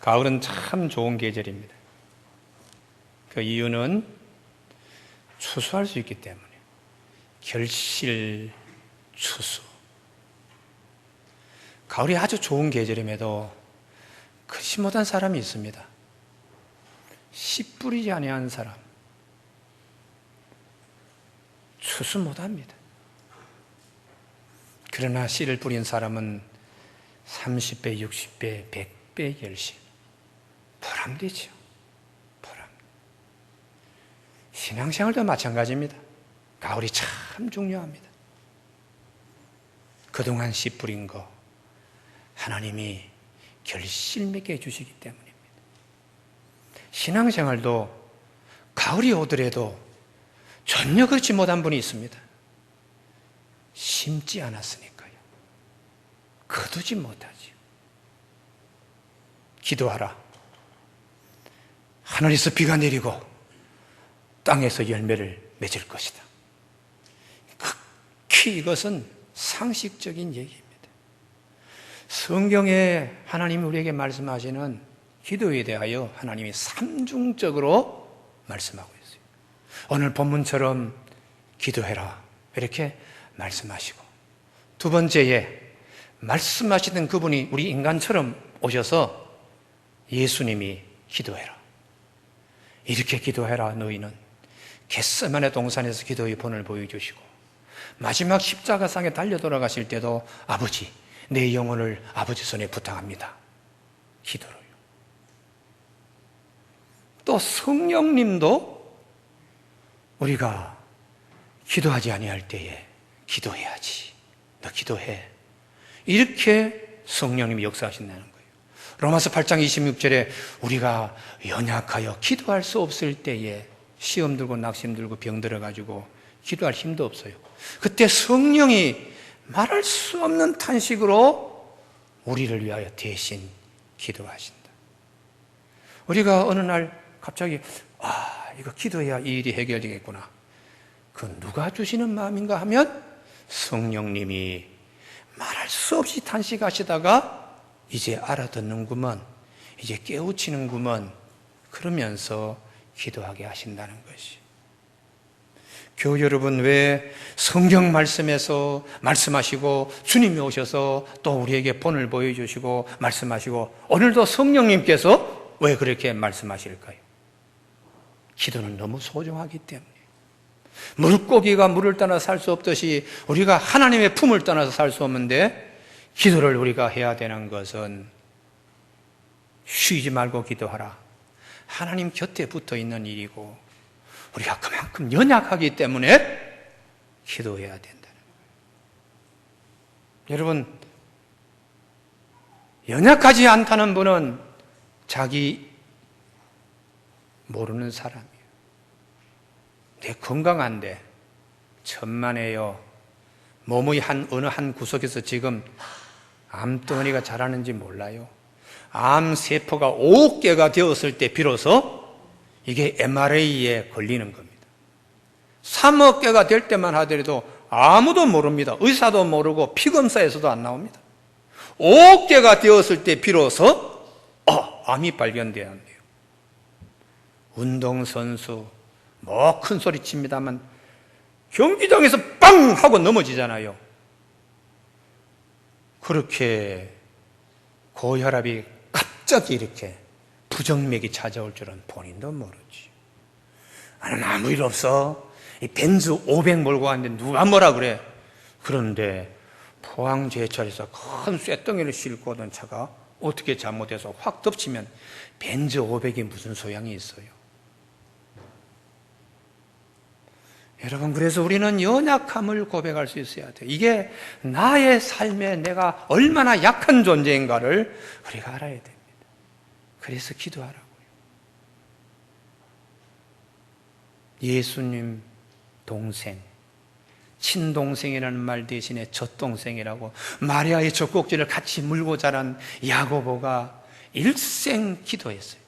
가을은 참 좋은 계절입니다. 그 이유는 추수할 수 있기 때문에. 결실 추수. 가을이 아주 좋은 계절임에도 그렇지 못한 사람이 있습니다. 씨 뿌리지 아니한 사람. 추수 못합니다. 그러나 씨를 뿌린 사람은 30배, 60배, 100배 결실. 보람되죠. 보람. 신앙생활도 마찬가지입니다. 가을이 참 중요합니다. 그동안 씨 뿌린 거 하나님이 결실 맺게 해주시기 때문입니다. 신앙생활도 가을이 오더라도 전혀 그렇지 못한 분이 있습니다. 심지 않았으니까요. 거두지 못하죠. 기도하라. 하늘에서 비가 내리고 땅에서 열매를 맺을 것이다. 극히 이것은 상식적인 얘기입니다. 성경에 하나님이 우리에게 말씀하시는 기도에 대하여 하나님이 삼중적으로 말씀하고 있어요. 오늘 본문처럼 기도해라 이렇게 말씀하시고, 두 번째에 말씀하시던 그분이 우리 인간처럼 오셔서 예수님이 기도해라, 이렇게 기도해라. 너희는 겟세마네 동산에서 기도의 본을 보여주시고, 마지막 십자가상에 달려 돌아가실 때도 아버지, 내 영혼을 아버지 손에 부탁합니다. 기도로요. 또 성령님도 우리가 기도하지 아니할 때에 기도해야지. 너 기도해. 이렇게 성령님이 역사하신다는 거예요. 로마서 8장 26절에 우리가 연약하여 기도할 수 없을 때에 시험 들고 낙심 들고 병 들어가지고 기도할 힘도 없어요. 그때 성령이 말할 수 없는 탄식으로 우리를 위하여 대신 기도하신다. 우리가 어느 날 갑자기 이거 기도해야 이 일이 해결되겠구나. 그건 누가 주시는 마음인가 하면 성령님이 말할 수 없이 탄식하시다가 이제 알아듣는구먼, 이제 깨우치는구먼, 그러면서 기도하게 하신다는 것이. 교우 여러분, 왜 성경 말씀에서 말씀하시고 주님이 오셔서 또 우리에게 본을 보여주시고 말씀하시고 오늘도 성령님께서 왜 그렇게 말씀하실까요? 기도는 너무 소중하기 때문에. 물고기가 물을 떠나 살 수 없듯이 우리가 하나님의 품을 떠나서 살 수 없는데, 기도를 우리가 해야 되는 것은 쉬지 말고 기도하라. 하나님 곁에 붙어 있는 일이고 우리가 그만큼 연약하기 때문에 기도해야 된다는 거예요. 여러분, 연약하지 않다는 분은 자기 모르는 사람이에요. 내 건강한데 천만에요. 몸의 어느 한 구석에서 지금 암덩어리가 자라는지 몰라요. 암세포가 5억 개가 되었을 때 비로소 이게 MRA에 걸리는 겁니다. 3억 개가 될 때만 하더라도 아무도 모릅니다. 의사도 모르고 피검사에서도 안 나옵니다. 5억 개가 되었을 때 비로소 암이 발견되었네요. 운동선수 뭐 큰 소리 칩니다만 경기장에서 빵 하고 넘어지잖아요. 그렇게 고혈압이 갑자기 이렇게 부정맥이 찾아올 줄은 본인도 모르지. 나는 아무 일 없어. 이 벤츠 500 몰고 왔는데 누가 뭐라 그래. 그런데 포항 제철에서 큰 쇳덩이를 싣고 오던 차가 어떻게 잘못해서 확 덮치면 벤츠 500이 무슨 소양이 있어요. 여러분, 그래서 우리는 연약함을 고백할 수 있어야 돼요. 이게 나의 삶에 내가 얼마나 약한 존재인가를 우리가 알아야 됩니다. 그래서 기도하라고요. 예수님 동생, 친동생이라는 말 대신에 젖동생이라고, 마리아의 젖꼭지를 같이 물고 자란 야고보가 일생 기도했어요.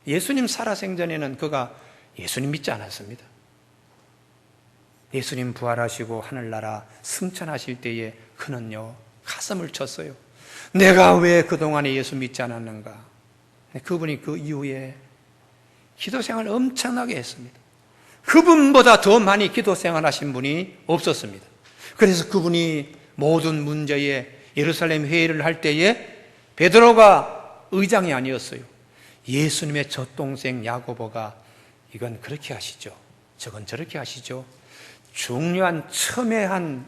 예수님 살아생전에는 그가 예수님 믿지 않았습니다. 예수님 부활하시고 하늘나라 승천하실 때에 그는요 가슴을 쳤어요. 내가 왜 그동안에 예수 믿지 않았는가? 그분이 그 이후에 기도 생활을 엄청나게 했습니다. 그분보다 더 많이 기도 생활하신 분이 없었습니다. 그래서 그분이 모든 문제에 예루살렘 회의를 할 때에 베드로가 의장이 아니었어요. 예수님의 젖동생 야고보가 이건 그렇게 하시죠, 저건 저렇게 하시죠. 중요한 첨예한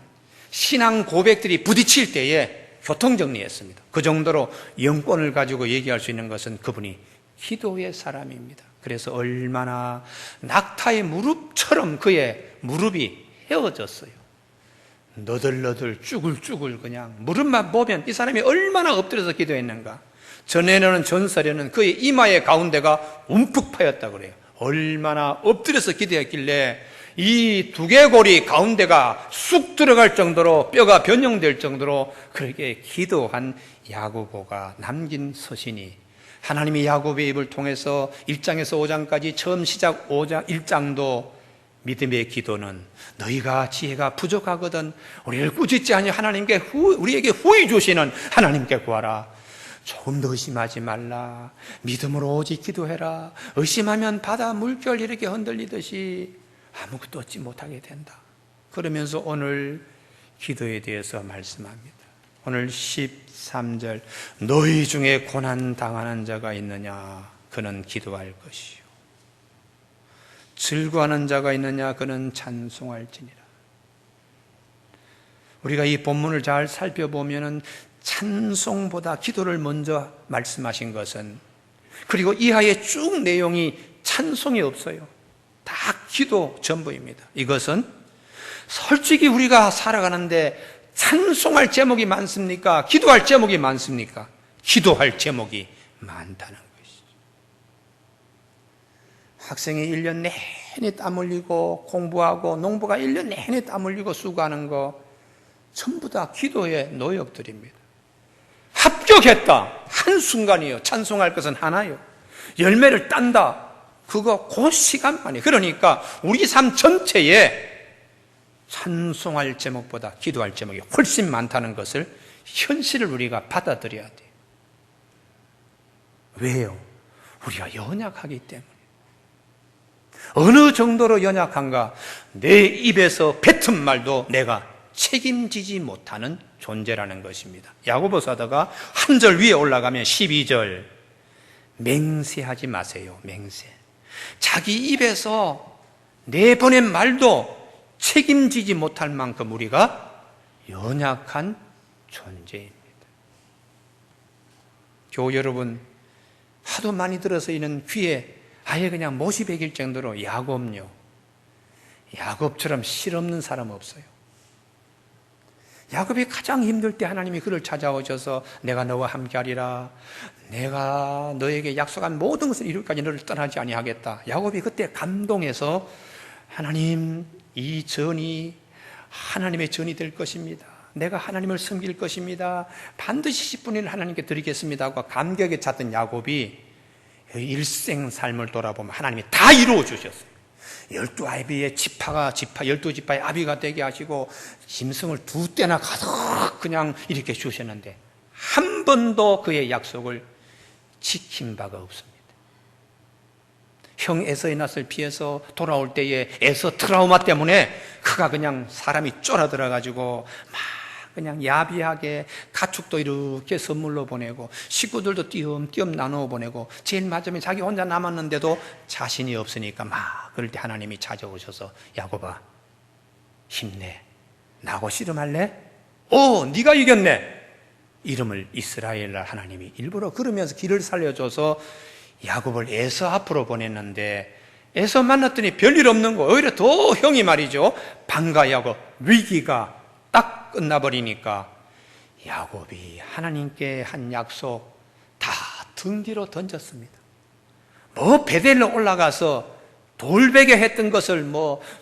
신앙 고백들이 부딪힐 때에 교통정리했습니다. 그 정도로 영권을 가지고 얘기할 수 있는 것은 그분이 기도의 사람입니다. 그래서 얼마나 낙타의 무릎처럼 그의 무릎이 헤어졌어요. 너덜너덜 쭈글쭈글 그냥 무릎만 보면 이 사람이 얼마나 엎드려서 기도했는가. 전에는 전설에는 그의 이마의 가운데가 움푹 파였다고 그래요. 얼마나 엎드려서 기도했길래 이 두개골이 가운데가 쑥 들어갈 정도로 뼈가 변형될 정도로 그렇게 기도한 야고보가 남긴 서신이, 하나님이 야고보의 입을 통해서 1장에서 5장까지 처음 시작 5장 1장도 믿음의 기도는 너희가 지혜가 부족하거든 우리를 꾸짖지 아니 우리에게 후히 주시는 하나님께 구하라. 조금 더 의심하지 말라. 믿음으로 오직 기도해라. 의심하면 바다 물결 이렇게 흔들리듯이 아무것도 얻지 못하게 된다. 그러면서 오늘 기도에 대해서 말씀합니다. 오늘 13절, 너희 중에 고난 당하는 자가 있느냐? 그는 기도할 것이요. 즐거워하는 자가 있느냐? 그는 찬송할지니라. 우리가 이 본문을 잘 살펴보면은 찬송보다 기도를 먼저 말씀하신 것은, 그리고 이하의 쭉 내용이 찬송이 없어요. 다 기도 전부입니다. 이것은 솔직히 우리가 살아가는데 찬송할 제목이 많습니까? 기도할 제목이 많습니까? 기도할 제목이 많다는 것이죠. 학생이 1년 내내 땀 흘리고 공부하고 농부가 1년 내내 땀 흘리고 수고하는 거 전부 다 기도의 노역들입니다. 합격했다. 한순간이에요. 찬송할 것은 하나요. 열매를 딴다. 그거 그 시간만이에요. 그러니까 우리 삶 전체에 찬송할 제목보다 기도할 제목이 훨씬 많다는 것을, 현실을 우리가 받아들여야 돼요. 왜요? 우리가 연약하기 때문에. 어느 정도로 연약한가? 내 입에서 뱉은 말도 내가 책임지지 못하는 존재라는 것입니다. 야고보 사도가 한 절 위에 올라가면 12절, 맹세하지 마세요. 맹세. 자기 입에서 내보낸 말도 책임지지 못할 만큼 우리가 연약한 존재입니다. 교우 여러분, 하도 많이 들어서 있는 귀에 아예 그냥 못이 배길 정도로 야곱요. 야곱처럼 실없는 사람 없어요. 야곱이 가장 힘들 때 하나님이 그를 찾아오셔서 내가 너와 함께하리라. 내가 너에게 약속한 모든 것을 이룰까지 너를 떠나지 아니하겠다. 야곱이 그때 감동해서 하나님, 이 전이 하나님의 전이 될 것입니다. 내가 하나님을 섬길 것입니다. 반드시 10분의 1 하나님께 드리겠습니다 하고 감격에 찼던 야곱이 일생 삶을 돌아보면 하나님이 다 이루어 주셨어요. 12아비의 지파가 12지파의 아비가 되게 하시고 짐승을 2떼나 가득 그냥 이렇게 주셨는데 한 번도 그의 약속을 지킨 바가 없습니다. 형 에서의 낯을 피해서 돌아올 때에 에서 트라우마 때문에 그가 그냥 사람이 쫄아들어가지고 막 그냥 야비하게 가축도 이렇게 선물로 보내고 식구들도 띄엄띄엄 나누어 보내고 제일 마지막에 자기 혼자 남았는데도 자신이 없으니까 막 그럴 때 하나님이 찾아오셔서 야곱아 힘내. 나하고 씨름할래? 네가 이겼네. 이름을 이스라엘라 하나님이 일부러 그러면서 길을 살려줘서 야곱을 에서 앞으로 보냈는데 에서 만났더니 별일 없는 거, 오히려 더 형이 말이죠 반가야고 위기가 딱 끝나버리니까 야곱이 하나님께 한 약속 다 등 뒤로 던졌습니다. 베델로 올라가서 돌베개 했던 것을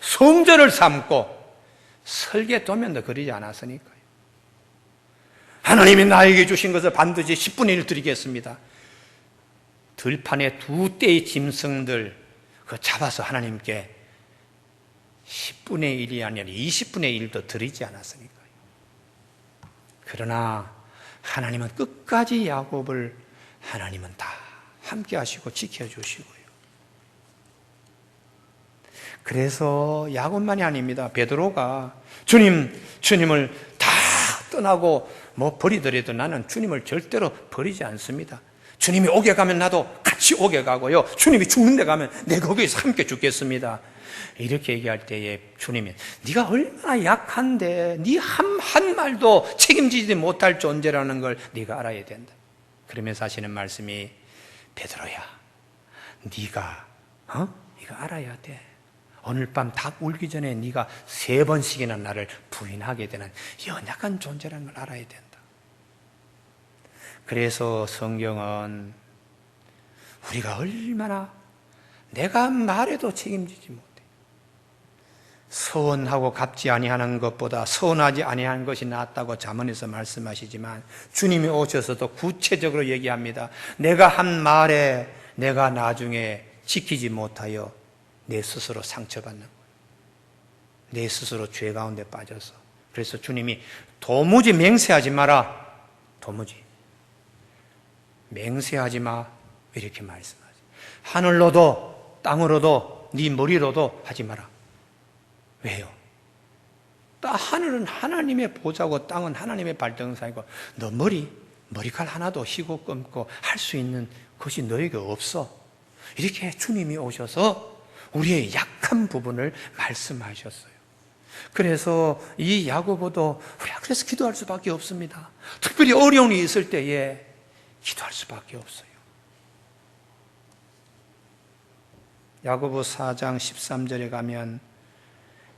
성전을 삼고 설계 도면도 그리지 않았으니까요. 하나님이 나에게 주신 것을 반드시 10분의 1 드리겠습니다. 들판에 2떼의 짐승들 그거 잡아서 하나님께 10분의 1이 아니라 20분의 1도 드리지 않았으니까요. 그러나 하나님은 끝까지 야곱을 하나님은 다 함께 하시고 지켜주시고요. 그래서 야곱만이 아닙니다. 베드로가 주님을 다 떠나고 버리더라도 나는 주님을 절대로 버리지 않습니다. 주님이 옥에 가면 나도 같이 옥에 가고요. 주님이 죽는 데 가면 내가 거기에서 함께 죽겠습니다. 이렇게 얘기할 때에 주님이 네가 얼마나 약한데 네 한 말도 책임지지 못할 존재라는 걸 네가 알아야 된다. 그러면서 하시는 말씀이 베드로야, 네가 이거 알아야 돼. 오늘 밤 닭 울기 전에 네가 3번씩이나 나를 부인하게 되는 연약한 존재라는 걸 알아야 된다. 그래서 성경은 우리가 얼마나 내가 말해도 책임지지 못해. 서운하고 갚지 아니하는 것보다 서운하지 아니하는 것이 낫다고 잠언에서 말씀하시지만 주님이 오셔서도 구체적으로 얘기합니다. 내가 한 말에 내가 나중에 지키지 못하여 내 스스로 상처받는 거예요. 내 스스로 죄 가운데 빠져서. 그래서 주님이 도무지 맹세하지 마라. 도무지 맹세하지 마. 이렇게 말씀하세요. 하늘로도 땅으로도 네 머리로도 하지 마라. 왜요? 하늘은 하나님의 보좌고 땅은 하나님의 발등상이고 너 머리칼 하나도 휘고 끊고 할 수 있는 것이 너에게 없어. 이렇게 주님이 오셔서 우리의 약한 부분을 말씀하셨어요. 그래서 이 야고보도 우리가 그래서 기도할 수밖에 없습니다. 특별히 어려움이 있을 때에 기도할 수밖에 없어요. 야고보 4장 13절에 가면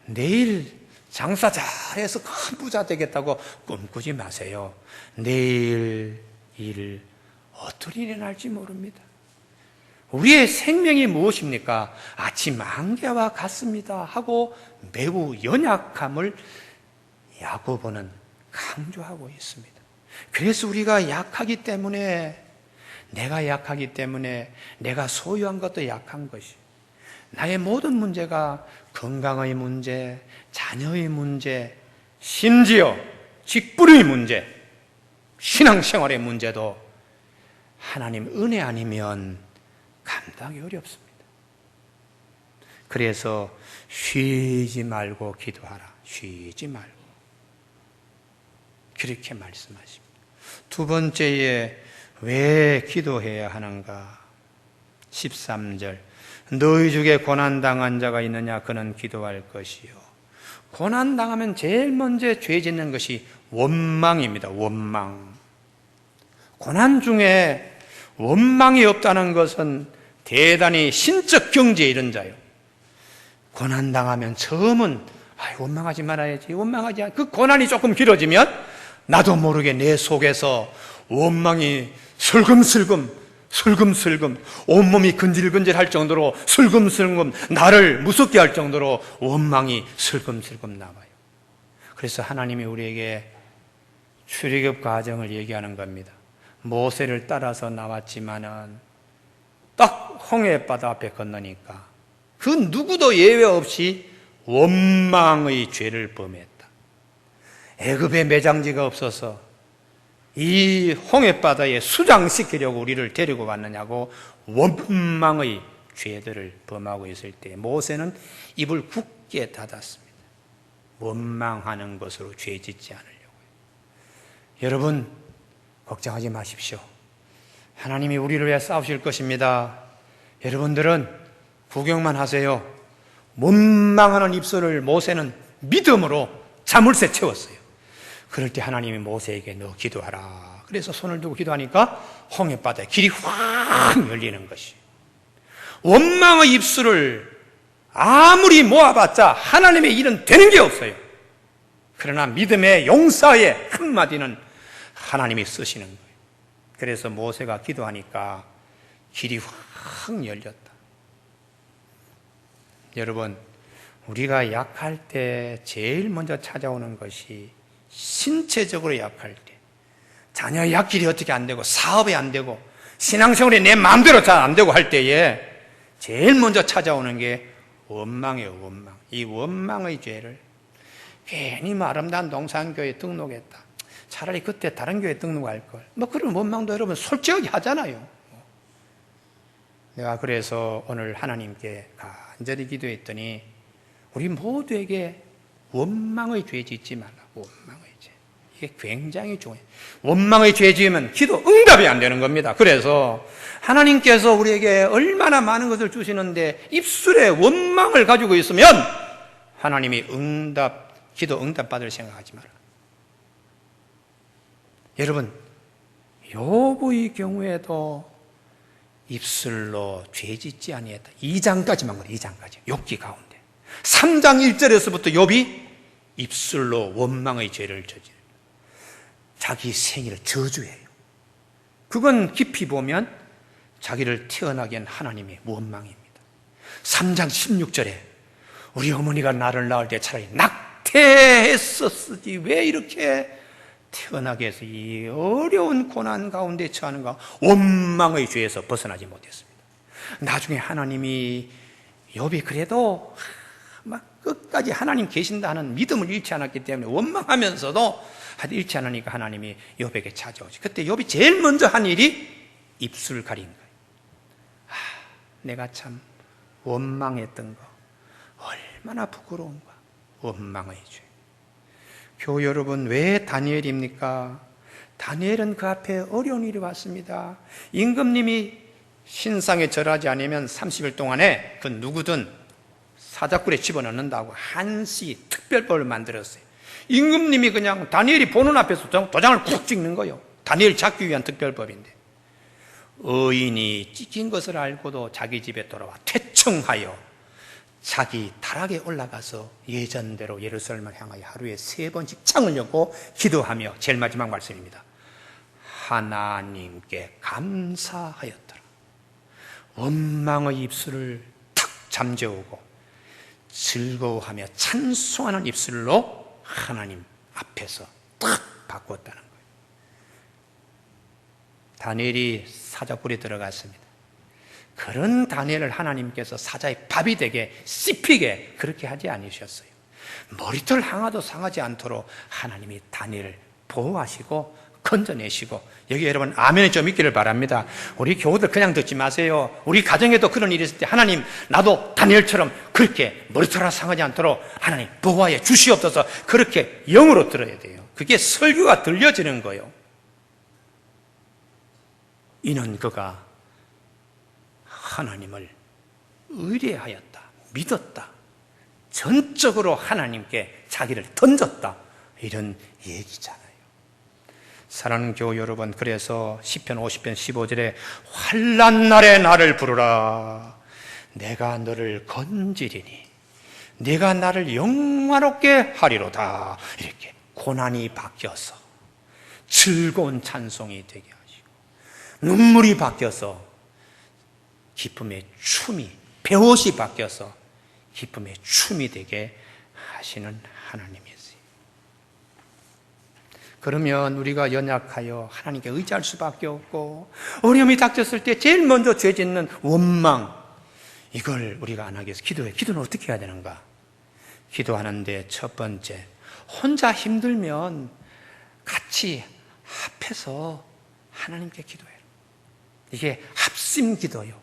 내일 장사 잘해서 큰 부자 되겠다고 꿈꾸지 마세요. 내일 일 어떤 일이 날지 모릅니다. 우리의 생명이 무엇입니까? 아침 안개와 같습니다 하고 매우 연약함을 야고보는 강조하고 있습니다. 그래서 우리가 약하기 때문에 내가 소유한 것도 약한 것이 나의 모든 문제가 건강의 문제, 자녀의 문제, 심지어 직분의 문제, 신앙생활의 문제도 하나님 은혜 아니면 감당이 어렵습니다. 그래서 쉬지 말고 기도하라. 쉬지 말고. 그렇게 말씀하십니다. 두 번째에 왜 기도해야 하는가? 13절. 너희 중에 고난당한 자가 있느냐? 그는 기도할 것이요. 고난당하면 제일 먼저 죄 짓는 것이 원망입니다. 원망. 고난 중에 원망이 없다는 것은 대단히 신적 경지에 이른 자요. 고난당하면 처음은 원망하지 말아야지. 원망하지 않. 그 고난이 조금 길어지면 나도 모르게 내 속에서 원망이 슬금슬금 온몸이 근질근질할 정도로 슬금슬금 나를 무섭게 할 정도로 원망이 슬금슬금 나와요. 그래서 하나님이 우리에게 출애굽 과정을 얘기하는 겁니다. 모세를 따라서 나왔지만은 딱 홍해바다 앞에 건너니까 그 누구도 예외 없이 원망의 죄를 범했다. 애굽에 매장지가 없어서 이 홍해바다에 수장시키려고 우리를 데리고 왔느냐고 원망의 죄들을 범하고 있을 때 모세는 입을 굳게 닫았습니다. 원망하는 것으로 죄 짓지 않으려고요. 여러분 걱정하지 마십시오. 하나님이 우리를 위해 싸우실 것입니다. 여러분들은 구경만 하세요. 원망하는 입술을 모세는 믿음으로 자물쇠 채웠어요. 그럴 때 하나님이 모세에게 너 기도하라. 그래서 손을 두고 기도하니까 홍해바다에 길이 확 열리는 것이. 원망의 입술을 아무리 모아봤자 하나님의 일은 되는 게 없어요. 그러나 믿음의 용사의 한마디는 하나님이 쓰시는 거예요. 그래서 모세가 기도하니까 길이 확 열렸다. 여러분, 우리가 약할 때 제일 먼저 찾아오는 것이 신체적으로 약할 때, 자녀의 약길이 어떻게 안 되고 사업이 안 되고 신앙생활이 내 마음대로 잘 안 되고 할 때에 제일 먼저 찾아오는 게 원망이에요. 원망. 이 원망의 죄를 괜히 아름다운 동산교회에 등록했다. 차라리 그때 다른 교회에 등록할 걸. 그런 원망도 여러분 솔직하게 하잖아요. 내가 그래서 오늘 하나님께 간절히 기도했더니 우리 모두에게 원망의 죄 짓지 말라. 원망의 죄. 이게 굉장히 중요해요. 원망의 죄 지으면 기도 응답이 안 되는 겁니다. 그래서 하나님께서 우리에게 얼마나 많은 것을 주시는데 입술에 원망을 가지고 있으면 하나님이 기도 응답 받을 생각하지 마라. 여러분, 욥의 경우에도 입술로 죄 짓지 아니했다. 2장까지만 그래. 2장까지. 욥기 가운데 3장 1절에서부터 욥이 입술로 원망의 죄를 저지르 자기 생일을 저주해요. 그건 깊이 보면 자기를 태어나게 한 하나님의 원망입니다. 3장 16절에 우리 어머니가 나를 낳을 때 차라리 낙태했었으지 왜 이렇게 태어나게 해서 이 어려운 고난 가운데 처하는가. 원망의 죄에서 벗어나지 못했습니다. 나중에 하나님이 욥이 그래도 막 끝까지 하나님 계신다 하는 믿음을 잃지 않았기 때문에 원망하면서도 잃지 않으니까 하나님이 욥에게 찾아오지. 그때 욥이 제일 먼저 한 일이 입술 가린 거예요. 내가 참 원망했던 거 얼마나 부끄러운가. 원망의 죄. 교우 여러분, 왜 다니엘입니까? 다니엘은 그 앞에 어려운 일이 왔습니다. 임금님이 신상에 절하지 않으면 30일 동안에 그 누구든 사자굴에 집어넣는다고 한시 특별법을 만들었어요. 임금님이 그냥 다니엘이 보는 앞에서 도장을 쿡 찍는 거예요. 다니엘 잡기 위한 특별법인데 의인이 찍힌 것을 알고도 자기 집에 돌아와 퇴청하여 자기 다락에 올라가서 예전대로 예루살렘을 향하여 하루에 3번씩 창을 열고 기도하며 제일 마지막 말씀입니다. 하나님께 감사하였더라. 원망의 입술을 탁 잠재우고 즐거워하며 찬송하는 입술로 하나님 앞에서 탁 바꾸었다는 거예요. 다니엘이 사자굴에 들어갔습니다. 그런 다니엘을 하나님께서 사자의 밥이 되게 씹히게 그렇게 하지 않으셨어요. 머리털 하나도 상하지 않도록 하나님이 다니엘을 보호하시고 건져내시고, 여기 여러분 아멘이 좀 있기를 바랍니다. 우리 교우들 그냥 듣지 마세요. 우리 가정에도 그런 일이 있을 때 하나님 나도 다니엘처럼 그렇게 머리털 하나 상하지 않도록 하나님 보호하여 주시옵소서, 그렇게 영으로 들어야 돼요. 그게 설교가 들려지는 거예요. 이는 그가 하나님을 의뢰하였다, 믿었다, 전적으로 하나님께 자기를 던졌다, 이런 얘기잖아요. 사랑하는 교우 여러분, 그래서 시편 50편 15절에 환난 날에 나를 부르라, 내가 너를 건지리니 네가 나를 영화롭게 하리로다. 이렇게 고난이 바뀌어서 즐거운 찬송이 되게 하시고, 눈물이 바뀌어서 기쁨의 춤이, 배옷이 바뀌어서 기쁨의 춤이 되게 하시는 하나님이세요. 그러면 우리가 연약하여 하나님께 의지할 수밖에 없고, 어려움이 닥쳤을 때 제일 먼저 죄 짓는 원망, 이걸 우리가 안 하기 위해서 기도해. 기도는 어떻게 해야 되는가? 기도하는데 첫 번째, 혼자 힘들면 같이 합해서 하나님께 기도해요. 이게 합심 기도요,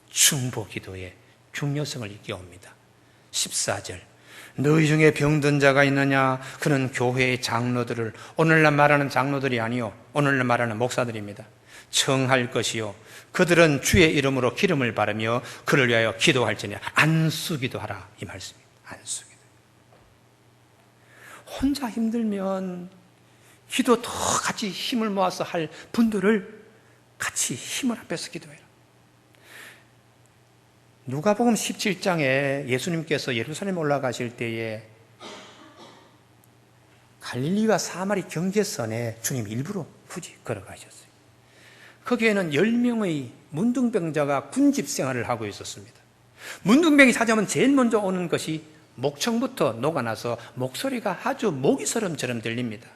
중보 기도의 중요성을 일깨웁니다. 14절, 너희 중에 병든 자가 있느냐? 그는 교회의 장로들을, 오늘날 말하는 장로들이 아니요, 오늘날 말하는 목사들입니다, 청할 것이요, 그들은 주의 이름으로 기름을 바르며 그를 위하여 기도할지니 안수기도 하라, 이 말씀입니다. 안수기도. 혼자 힘들면 기도 더 같이 힘을 모아서 할 분들을 같이 힘을 합해서 기도해라. 누가복음 17장에 예수님께서 예루살렘 올라가실 때에 갈릴리와 사마리 경계선에 주님 일부러 굳이 걸어가셨어요. 거기에는 10명의 문둥병자가 군집 생활을 하고 있었습니다. 문둥병이 찾아오면 제일 먼저 오는 것이 목청부터 녹아나서 목소리가 아주 모기소름처럼 들립니다.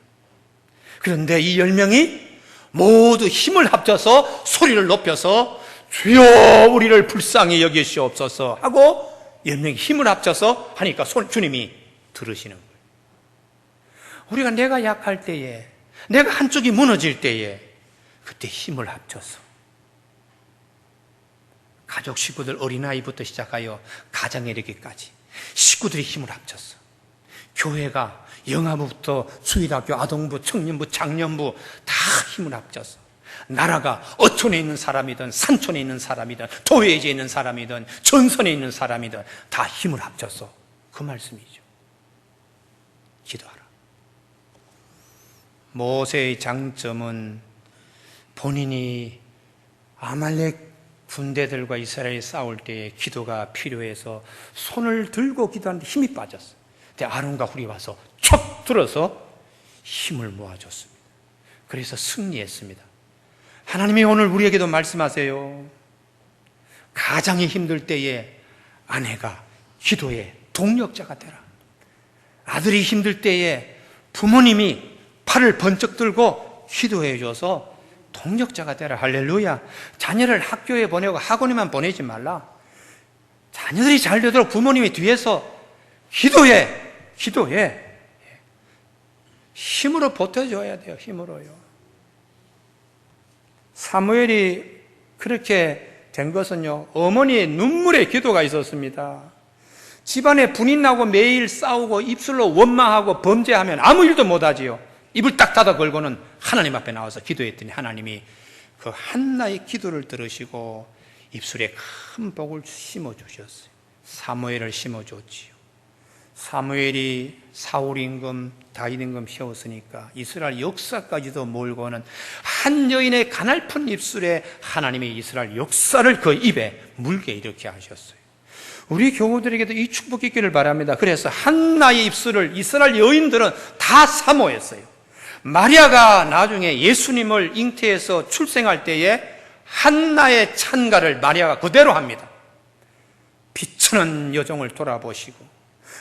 그런데 이 10명이 모두 힘을 합쳐서 소리를 높여서 주여 우리를 불쌍히 여기시옵소서 하고 10명이 힘을 합쳐서 하니까 주님이 들으시는 거예요. 우리가 내가 약할 때에, 내가 한쪽이 무너질 때에 그때 힘을 합쳐서 가족 식구들 어린아이부터 시작하여 가정에 이르기까지 식구들이 힘을 합쳤어. 교회가 영아부부터 수의학교, 아동부, 청년부, 장년부 다 힘을 합쳤어. 나라가 어촌에 있는 사람이든 산촌에 있는 사람이든 도회지에 있는 사람이든 전선에 있는 사람이든 다 힘을 합쳤어. 그 말씀이죠. 기도하라. 모세의 장점은 본인이 아말렉 군대들과 이스라엘이 싸울 때에 기도가 필요해서 손을 들고 기도하는데 힘이 빠졌어요. 근데 아론과 훌이 와서 척 들어서 힘을 모아줬습니다. 그래서 승리했습니다. 하나님이 오늘 우리에게도 말씀하세요. 가장이 힘들 때에 아내가 기도의 동력자가 되라. 아들이 힘들 때에 부모님이 팔을 번쩍 들고 기도해 줘서 동력자가 되라. 할렐루야. 자녀를 학교에 보내고 학원에만 보내지 말라. 자녀들이 잘 되도록 부모님이 뒤에서 기도해. 힘으로 버텨줘야 돼요. 힘으로요. 사무엘이 그렇게 된 것은요, 어머니의 눈물의 기도가 있었습니다. 집안에 분이 나고 매일 싸우고 입술로 원망하고 범죄하면 아무 일도 못하지요. 입을 딱 닫아 걸고는 하나님 앞에 나와서 기도했더니 하나님이 그 한나의 기도를 들으시고 입술에 큰 복을 심어주셨어요. 사무엘을 심어줬지요. 사무엘이 사울 임금, 다윗 임금 세웠으니까 이스라엘 역사까지도 몰고는 한 여인의 가냘픈 입술에 하나님이 이스라엘 역사를 그 입에 물게 이렇게 하셨어요. 우리 교우들에게도 이 축복이 있기를 바랍니다. 그래서 한나의 입술을 이스라엘 여인들은 다 사모했어요. 마리아가 나중에 예수님을 잉태해서 출생할 때에 한나의 찬가를 마리아가 그대로 합니다. 비천한 여종을 돌아보시고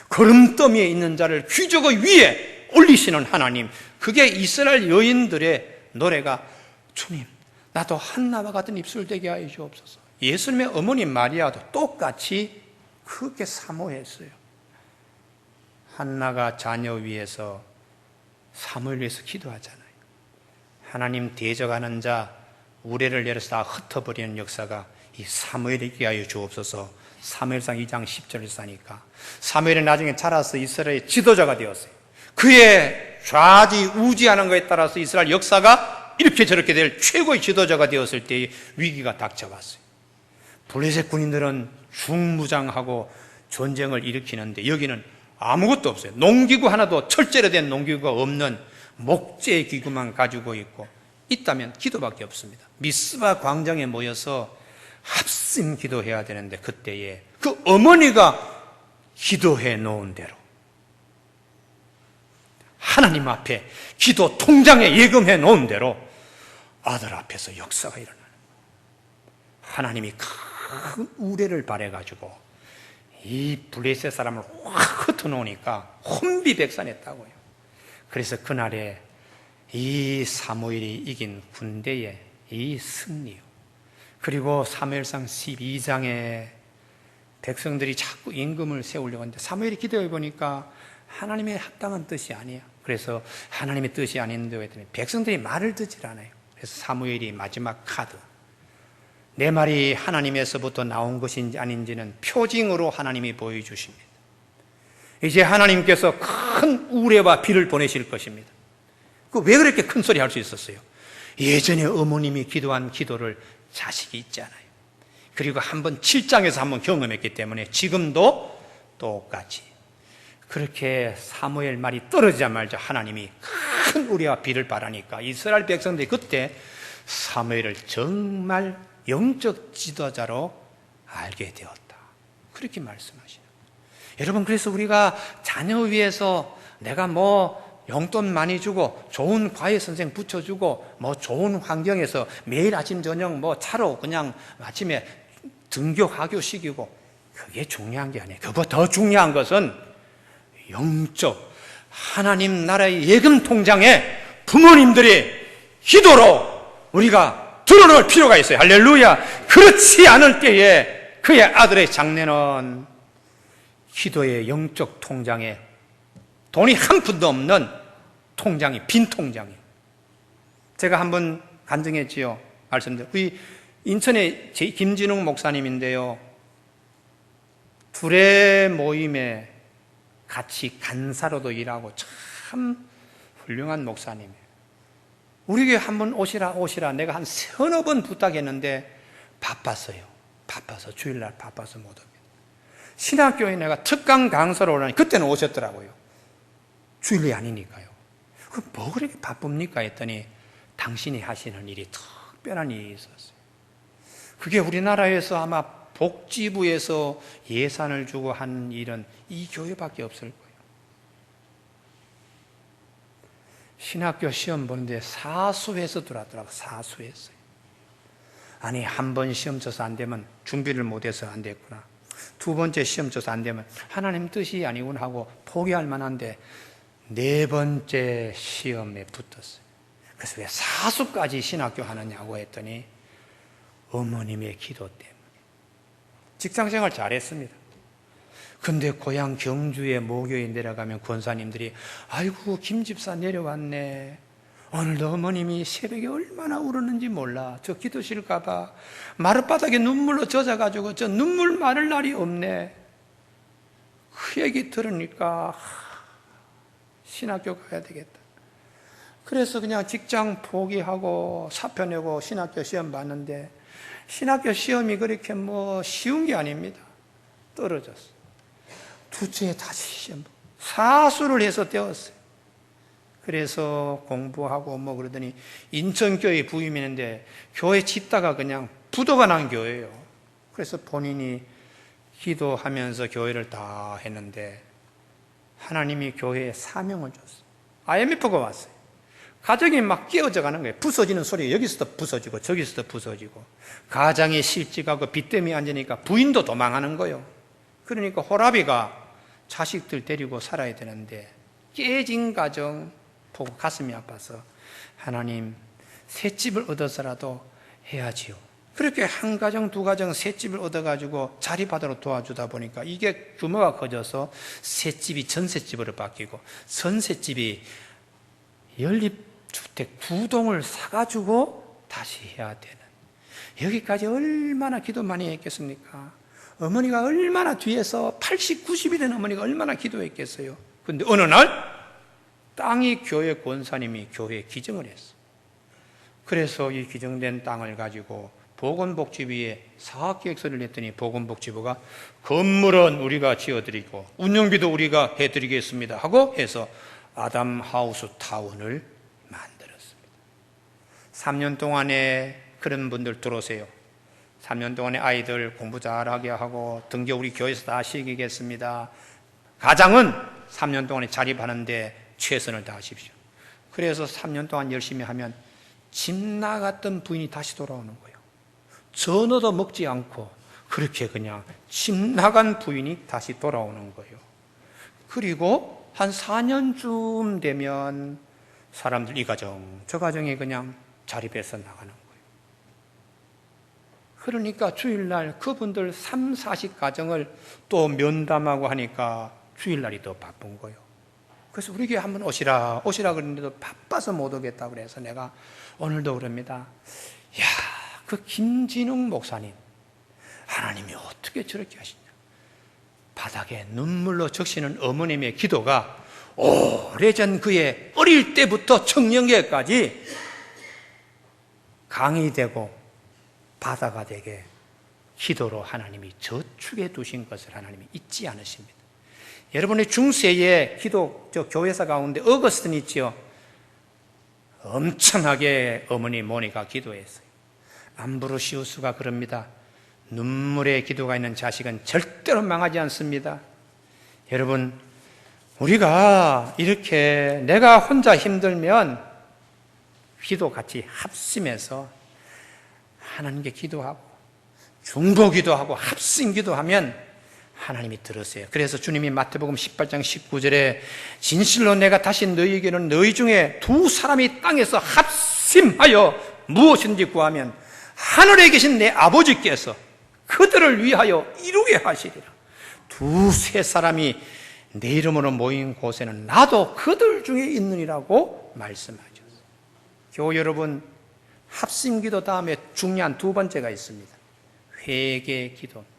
걸음더미에 있는 자를 귀저귀 위에 올리시는 하나님, 그게 이스라엘 여인들의 노래가 주님, 나도 한나와 같은 입술 되게 하여 주옵소서. 예수님의 어머니 마리아도 똑같이 그렇게 사모했어요. 한나가 자녀 위해서 사무엘 위해서 기도하잖아요. 하나님 대적하는 자 우레를 내려서 다 흩어버리는 역사가 이 사무엘에게 하여 주옵소서. 사무엘상 2장 10절을 사니까 사무엘이 나중에 자라서 이스라엘의 지도자가 되었어요. 그의 좌지우지하는 것에 따라서 이스라엘 역사가 이렇게 저렇게 될 최고의 지도자가 되었을 때의 위기가 닥쳐왔어요. 블레셋 군인들은 중무장하고 전쟁을 일으키는데 여기는 아무것도 없어요. 농기구 하나도 철제로 된 농기구가 없는 목재 기구만 가지고 있다면 기도밖에 없습니다. 미스바 광장에 모여서 합심 기도해야 되는데 그때에 그 어머니가 기도해 놓은 대로 하나님 앞에 기도 통장에 예금해 놓은 대로 아들 앞에서 역사가 일어나는 거예요. 하나님이 큰 우레를 발해가지고 이 블레셋 사람을 확 흩어놓으니까 혼비백산했다고요. 그래서 그날에 이 사무엘이 이긴 군대의 이 승리요. 그리고 사무엘상 12장에 백성들이 자꾸 임금을 세우려고 하는데 사무엘이 기도해 보니까 하나님의 합당한 뜻이 아니야. 그래서 하나님의 뜻이 아닌데 했더니 백성들이 말을 듣질 않아요. 그래서 사무엘이 마지막 카드, 내 말이 하나님에서부터 나온 것인지 아닌지는 표징으로 하나님이 보여주십니다. 이제 하나님께서 큰 우레와 비를 보내실 것입니다. 왜 그렇게 큰 소리 할 수 있었어요? 예전에 어머님이 기도한 기도를 자식이 있잖아요. 그리고 한번 7장에서 한번 경험했기 때문에 지금도 똑같이 그렇게 사무엘 말이 떨어지자마자 하나님이 큰 우레와 비를 바라니까 이스라엘 백성들이 그때 사무엘을 정말 영적 지도자로 알게 되었다. 그렇게 말씀하시는 거예요. 여러분, 그래서 우리가 자녀 위해서 내가 용돈 많이 주고 좋은 과외 선생 붙여주고 좋은 환경에서 매일 아침 저녁 차로 그냥 아침에 등교 하교 시키고 그게 중요한 게 아니에요. 그보다 더 중요한 것은 영적 하나님 나라의 예금 통장에 부모님들이 기도로 우리가 들어놓을 필요가 있어요. 할렐루야. 그렇지 않을 때에 그의 아들의 장래는 기도의 영적 통장에 돈이 한 푼도 없는 통장이 빈 통장이에요. 제가 한번 간증했지요. 말씀드려. 우리 인천의 김진웅 목사님인데요. 둘의 모임에 같이 간사로도 일하고 참 훌륭한 목사님이에요. 우리 교회 한번 오시라 내가 한 서너 번 부탁했는데 바빠서 주일날 바빠서 못 옵니다. 신학교에 내가 특강 강사로 오라니 그때는 오셨더라고요. 주일이 아니니까요. 그럼 뭐 그렇게 바쁩니까 했더니 당신이 하시는 일이 특별한 일이 있었어요. 그게 우리나라에서 아마 복지부에서 예산을 주고 한 일은 이 교회밖에 없을 거예요. 신학교 시험 보는데 사수해서 들어왔더라고요. 사수했어요. 아니, 한 번 시험 쳐서 안 되면 준비를 못해서 안 됐구나. 두 번째 시험 쳐서 안 되면 하나님 뜻이 아니구나 하고 포기할 만한데 네 번째 시험에 붙었어요. 그래서 왜 사수까지 신학교 하느냐고 했더니 어머님의 기도 때문에. 직장생활 잘했습니다. 근데 고향 경주에 모교에 내려가면 권사님들이 아이고 김 집사 내려왔네. 오늘도 어머님이 새벽에 얼마나 울었는지 몰라. 저 기도실 가봐. 마룻바닥에 눈물로 젖어가지고 저 눈물 마를 날이 없네. 그 얘기 들으니까 신학교 가야 되겠다. 그래서 그냥 직장 포기하고 사표 내고 신학교 시험 봤는데 신학교 시험이 그렇게 쉬운 게 아닙니다. 떨어졌어요. 두째에 다시 시험 사수를 해서 떼었어요. 그래서 공부하고 그러더니 인천교회 부임했는데 교회 짓다가 그냥 부도가 난 교회예요. 그래서 본인이 기도하면서 교회를 다 했는데 하나님이 교회에 사명을 줬어요. IMF가 왔어요. 가정이 막 깨어져 가는 거예요. 부서지는 소리가 여기서도 부서지고 저기서도 부서지고 가장이 실직하고 빚 때문에 앉으니까 부인도 도망하는 거예요. 그러니까 호라비가 자식들 데리고 살아야 되는데 깨진 가정 보고 가슴이 아파서 하나님 새 집을 얻어서라도 해야지요. 그렇게 한 가정 두 가정 새 집을 얻어가지고 자리받으러 도와주다 보니까 이게 규모가 커져서 새 집이 전셋집으로 바뀌고 전셋집이 연립주택 2동을 사가지고 다시 해야 되는, 여기까지 얼마나 기도 많이 했겠습니까? 어머니가 얼마나 뒤에서 80, 90이 된 어머니가 얼마나 기도했겠어요. 그런데 어느 날 땅이 교회 권사님이 교회에 기증을 했어. 그래서 이 기증된 땅을 가지고 보건복지부에 사업계획서를 냈더니 보건복지부가 건물은 우리가 지어드리고 운영비도 우리가 해드리겠습니다 하고 해서 아담하우스 타운을 만들었습니다. 3년 동안에 그런 분들 들어오세요. 3년 동안에 아이들 공부 잘하게 하고 등교 우리 교회에서 다 시키겠습니다. 가장은 3년 동안에 자립하는데 최선을 다하십시오. 그래서 3년 동안 열심히 하면 집 나갔던 부인이 다시 돌아오는 거예요. 전어도 먹지 않고 그렇게 그냥 집 나간 부인이 다시 돌아오는 거예요. 그리고 한 4년쯤 되면 사람들 이 가정 저 가정이 그냥 자립해서 나가는 거예요. 그러니까 주일날 그분들 3, 40 가정을 또 면담하고 하니까 주일날이 더 바쁜 거예요. 그래서 우리 교회 한번 오시라 그랬는데도 바빠서 못 오겠다고 그래서 내가 오늘도 그럽니다. 야, 그 김진웅 목사님 하나님이 어떻게 저렇게 하시냐. 바닥에 눈물로 적시는 어머님의 기도가 오래전 그의 어릴 때부터 청년기까지 강이 되고 바다가 되게 기도로 하나님이 저축해 두신 것을 하나님이 잊지 않으십니다. 여러분의 중세의 교회사 가운데 어거스틴 있지요. 엄청나게 어머니 모니가 기도했어요. 암브로시우스가 그럽니다. 눈물의 기도가 있는 자식은 절대로 망하지 않습니다. 여러분, 우리가 이렇게 내가 혼자 힘들면 기도 같이 합심해서 하나님께 기도하고 중보 기도하고 합심 기도하면 하나님이 들으세요. 그래서 주님이 마태복음 18장 19절에 진실로 내가 다시 너희에게는 너희 중에 두 사람이 땅에서 합심하여 무엇인지 구하면 하늘에 계신 내 아버지께서 그들을 위하여 이루게 하시리라. 두세 사람이 내 이름으로 모인 곳에는 나도 그들 중에 있느니라고 말씀하셨어요. 교우 여러분, 합심기도 다음에 중요한 두 번째가 있습니다. 회개 기도입니다.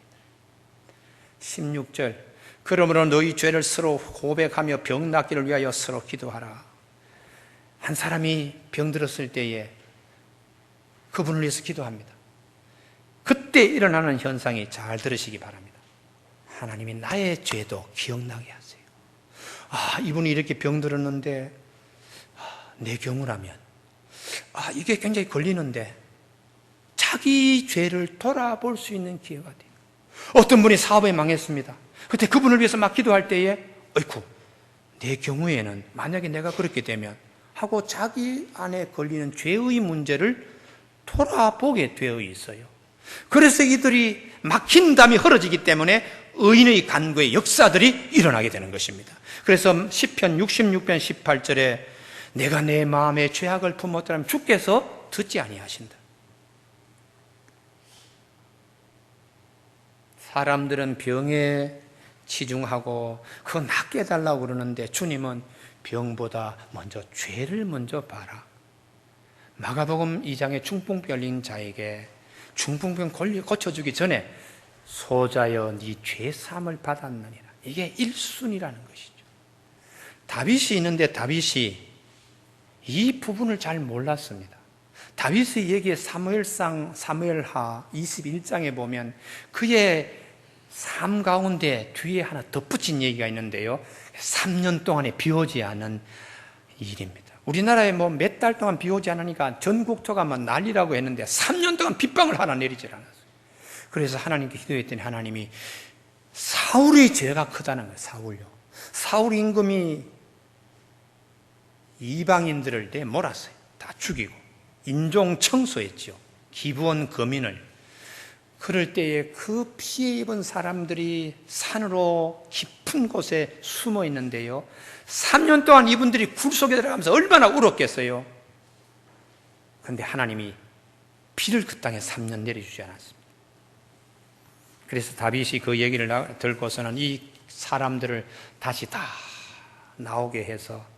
16절, 그러므로 너희 죄를 서로 고백하며 병 낫기를 위하여 서로 기도하라. 한 사람이 병들었을 때에 그분을 위해서 기도합니다. 그때 일어나는 현상이 잘 들으시기 바랍니다. 하나님이 나의 죄도 기억나게 하세요. 이분이 이렇게 병들었는데 내 경우라면 이게 굉장히 걸리는데 자기 죄를 돌아볼 수 있는 기회가 돼요. 어떤 분이 사업에 망했습니다. 그때 그분을 위해서 막 기도할 때에 어이쿠, 내 경우에는 만약에 내가 그렇게 되면 하고 자기 안에 걸리는 죄의 문제를 돌아보게 되어 있어요. 그래서 이들이 막힌 담이 흐려지기 때문에 의인의 간구의 역사들이 일어나게 되는 것입니다. 그래서 시편 66편 18절에 내가 내 마음에 죄악을 품었더라면 주께서 듣지 아니하신다. 사람들은 병에 치중하고 그거 낫게 해달라고 그러는데 주님은 병보다 먼저 죄를 먼저 봐라. 마가복음 2장에 중풍병 걸린 자에게 중풍병 고쳐주기 전에 소자여 네 죄사함을 받았느니라. 이게 1순위라는 것이죠. 다윗이 있는데 다윗이 이 부분을 잘 몰랐습니다. 다윗의 얘기에 사무엘하 21장에 보면 그의 삶 가운데 뒤에 하나 덧붙인 얘기가 있는데요. 3년 동안에 비 오지 않은 일입니다. 우리나라에 몇 달 동안 비 오지 않으니까 전국토가 난리라고 했는데 3년 동안 빗방울 하나 내리질 않았어요. 그래서 하나님께 기도했더니 하나님이 사울의 죄가 크다는 거예요. 사울 임금이 이방인들을 내몰았어요. 다 죽이고 인종 청소했죠. 기브온 거민을. 그럴 때에 그 피해 입은 사람들이 산으로 깊은 곳에 숨어 있는데요. 3년 동안 이분들이 굴 속에 들어가면서 얼마나 울었겠어요. 그런데 하나님이 비를 그 땅에 3년 내려주지 않았습니다. 그래서 다윗이 그 얘기를 듣고서는 이 사람들을 다시 다 나오게 해서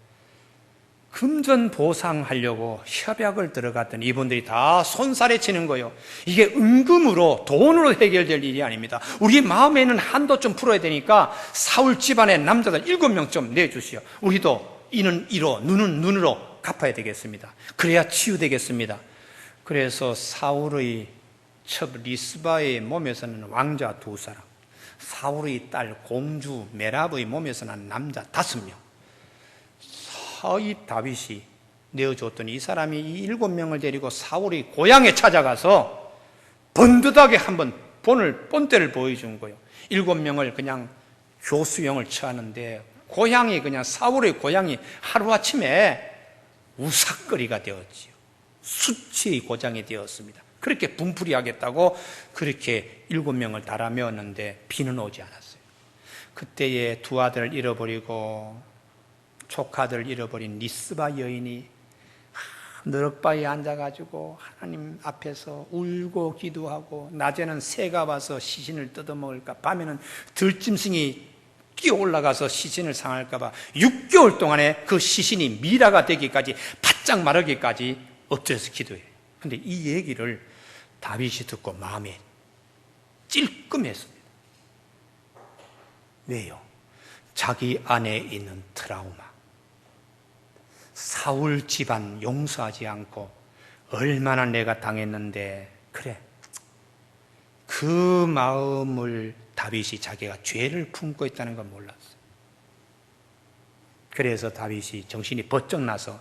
금전보상하려고 협약을 들어갔더니 이분들이 다 손살에 치는 거예요. 이게 은금으로 돈으로 해결될 일이 아닙니다. 우리 마음에는 한도 좀 풀어야 되니까 사울 집안의 남자들 7명 좀 내주시오. 우리도 이는 이로 눈은 눈으로 갚아야 되겠습니다. 그래야 치유되겠습니다. 그래서 사울의 첩 리스바의 몸에서는 왕자 2사람, 사울의 딸 공주 메랍의 몸에서는 남자 5명, 이 다윗이 내어줬더니 이 사람이 이 7명을 데리고 사울의 고향에 찾아가서 번듯하게 한번 본때를 보여준 거예요. 7명을 그냥 교수형을 처하는데 고향이 그냥 사울의 고향이 하루아침에 우삭거리가 되었지요. 수치의 고장이 되었습니다. 그렇게 분풀이하겠다고 그렇게 7명을 달아메었는데 비는 오지 않았어요. 그때에 두 아들을 잃어버리고 조카들을 잃어버린 리스바 여인이 너럭바위에 앉아가지고 하나님 앞에서 울고 기도하고 낮에는 새가 와서 시신을 뜯어먹을까, 밤에는 들짐승이 끼어 올라가서 시신을 상할까 봐 6개월 동안에 그 시신이 미라가 되기까지 바짝 마르기까지 엎드려서 기도해요. 그런데 이 얘기를 다윗이 듣고 마음에 찔끔했습니다. 왜요? 자기 안에 있는 트라우마, 사울 집안 용서하지 않고 얼마나 내가 당했는데, 그래, 그 마음을 다윗이 자기가 죄를 품고 있다는 걸 몰랐어요. 그래서 다윗이 정신이 번쩍 나서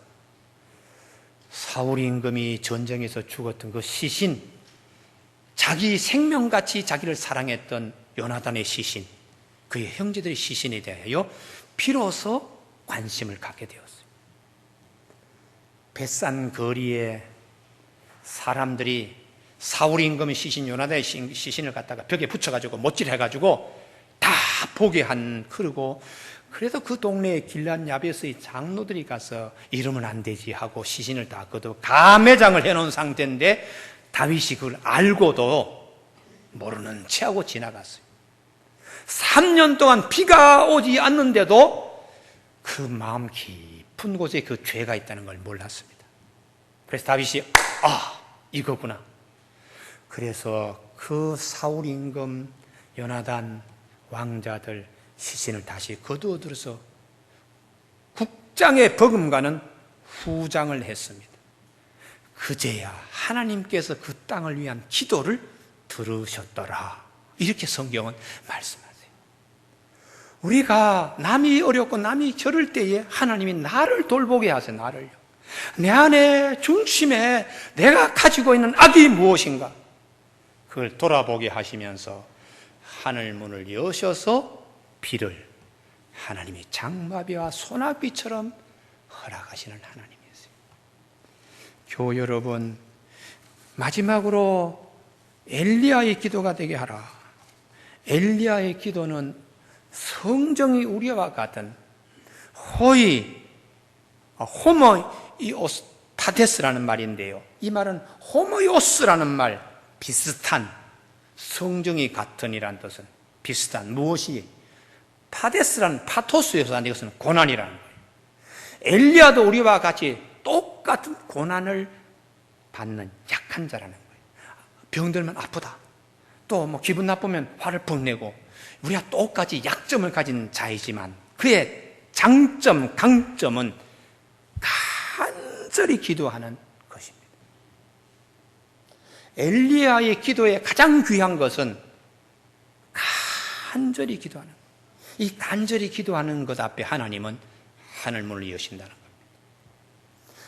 사울 임금이 전쟁에서 죽었던 그 시신, 자기 생명같이 자기를 사랑했던 요나단의 시신, 그의 형제들의 시신에 대하여 비로소 관심을 갖게 되었어요. 벳산 거리에 사람들이 사울 임금의 시신, 요나단의 시신을 갖다가 벽에 붙여가지고 못질해가지고 다 보게 그러고, 그래도 그 동네에 길란 야베스의 장로들이 가서 이러면 안 되지 하고 시신을 다 걷어 가매장을 해놓은 상태인데 다윗이 그걸 알고도 모르는 체하고 지나갔어요. 3년 동안 비가 오지 않는데도 그 마음 깊은 곳에 그 죄가 있다는 걸 몰랐습니다. 그래서 다윗이 이거구나. 그래서 그 사울 임금, 요나단 왕자들 시신을 다시 거두어들어서 국장의 버금가는 후장을 했습니다. 그제야 하나님께서 그 땅을 위한 기도를 들으셨더라. 이렇게 성경은 말씀하세요. 우리가 남이 어렵고 남이 저럴 때에 하나님이 나를 돌보게 하세요. 나를요. 내 안에 중심에 내가 가지고 있는 악이 무엇인가? 그걸 돌아보게 하시면서 하늘 문을 여셔서 비를 하나님이 장마비와 소나비처럼 허락하시는 하나님이세요. 교우 여러분, 마지막으로 엘리야의 기도가 되게 하라. 엘리야의 기도는 성정이 우리와 같은 호모이오스타데스라는 말인데요. 이 말은 호모이오스라는 말, 비슷한, 성정이 같은이란 뜻은 비슷한, 무엇이? 타데스라는 파토스에서 한 이것은 고난이라는 거예요. 엘리야도 우리와 같이 똑같은 고난을 받는 약한 자라는 거예요. 병들면 아프다. 또 뭐 기분 나쁘면 화를 푹 내고, 우리가 똑같이 약점을 가진 자이지만 그의 장점, 강점은 간절히 기도하는 것입니다. 엘리야의 기도의 가장 귀한 것은 간절히 기도하는 것. 이 간절히 기도하는 것 앞에 하나님은 하늘문을 여신다는 겁니다.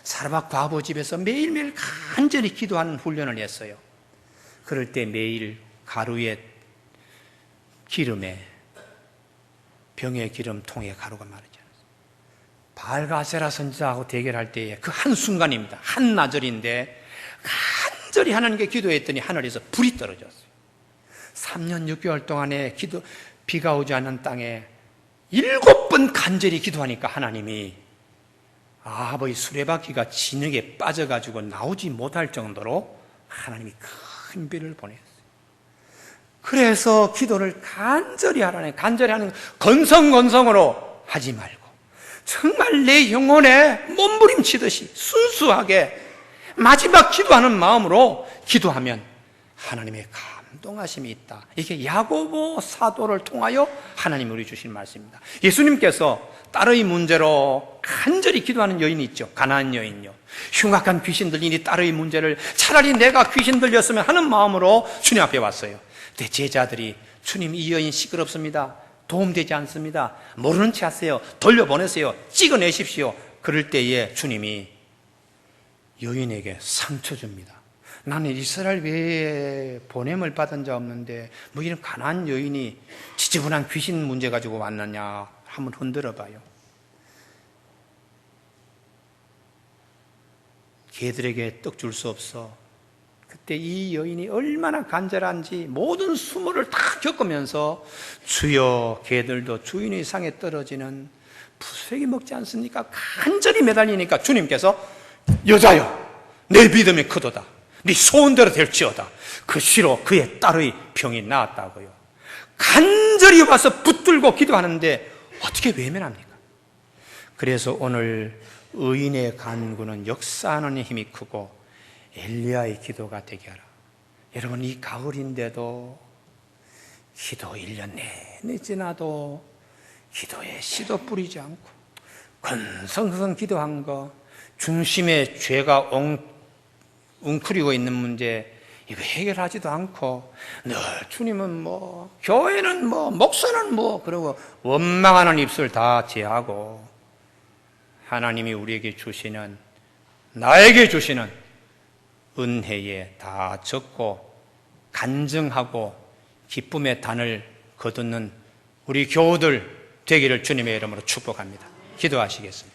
사르밧 과부 집에서 매일매일 간절히 기도하는 훈련을 했어요. 그럴 때 매일 가루에 기름에, 병의 기름통에 가루가 마르지 않았어요. 바알가세라 선지자하고 대결할 때에 그 한순간입니다. 한나절인데 간절히 하나님께 기도했더니 하늘에서 불이 떨어졌어요. 3년 6개월 동안에 비가 오지 않는 땅에 7번 간절히 기도하니까 하나님이 아합의 수레바퀴가 진흙에 빠져가지고 나오지 못할 정도로 하나님이 큰 비를 보냈어요. 그래서 기도를 간절히 하라네. 간절히 하는 건성건성으로 하지 말고 정말 내 영혼에 몸부림치듯이 순수하게 마지막 기도하는 마음으로 기도하면 하나님의 감동하심이 있다. 이게 야고보 사도를 통하여 하나님이 우리 주신 말씀입니다. 예수님께서 딸의 문제로 간절히 기도하는 여인이 있죠. 가나안 여인요. 흉악한 귀신 들린 이 딸의 문제를 차라리 내가 귀신 들렸으면 하는 마음으로 주님 앞에 왔어요. 근데 제자들이 주님, 이 여인 시끄럽습니다. 도움되지 않습니다. 모르는 체 하세요. 돌려보내세요. 찍어내십시오. 그럴 때에 주님이 여인에게 상처 줍니다. 나는 이스라엘 외에 보냄을 받은 자 없는데 뭐 이런 가난한 여인이 지저분한 귀신 문제 가지고 왔느냐 한번 흔들어 봐요. 개들에게 떡 줄 수 없어. 그때 이 여인이 얼마나 간절한지 모든 수모를 다 겪으면서 주여, 개들도 주인의 상에 떨어지는 부스러기 먹지 않습니까? 간절히 매달리니까 주님께서 여자여, 내 믿음이 크도다. 네 소원대로 될지어다. 그 시로 그의 딸의 병이 나았다고요. 간절히 와서 붙들고 기도하는데 어떻게 외면합니까? 그래서 오늘 의인의 간구는 역사하는 힘이 크고 엘리야의 기도가 되게 하라. 여러분, 이 가을인데도 기도 1년 내내 지나도 기도에 씨도 뿌리지 않고 건성성 기도한 거, 중심에 죄가 웅크리고 있는 문제 이거 해결하지도 않고 늘 주님은 뭐, 교회는 뭐, 목사는 뭐, 그러고 원망하는 입술 다 제하고 하나님이 우리에게 주시는, 나에게 주시는 은혜에 다 적고 간증하고 기쁨의 단을 거두는 우리 교우들 되기를 주님의 이름으로 축복합니다. 기도하시겠습니다.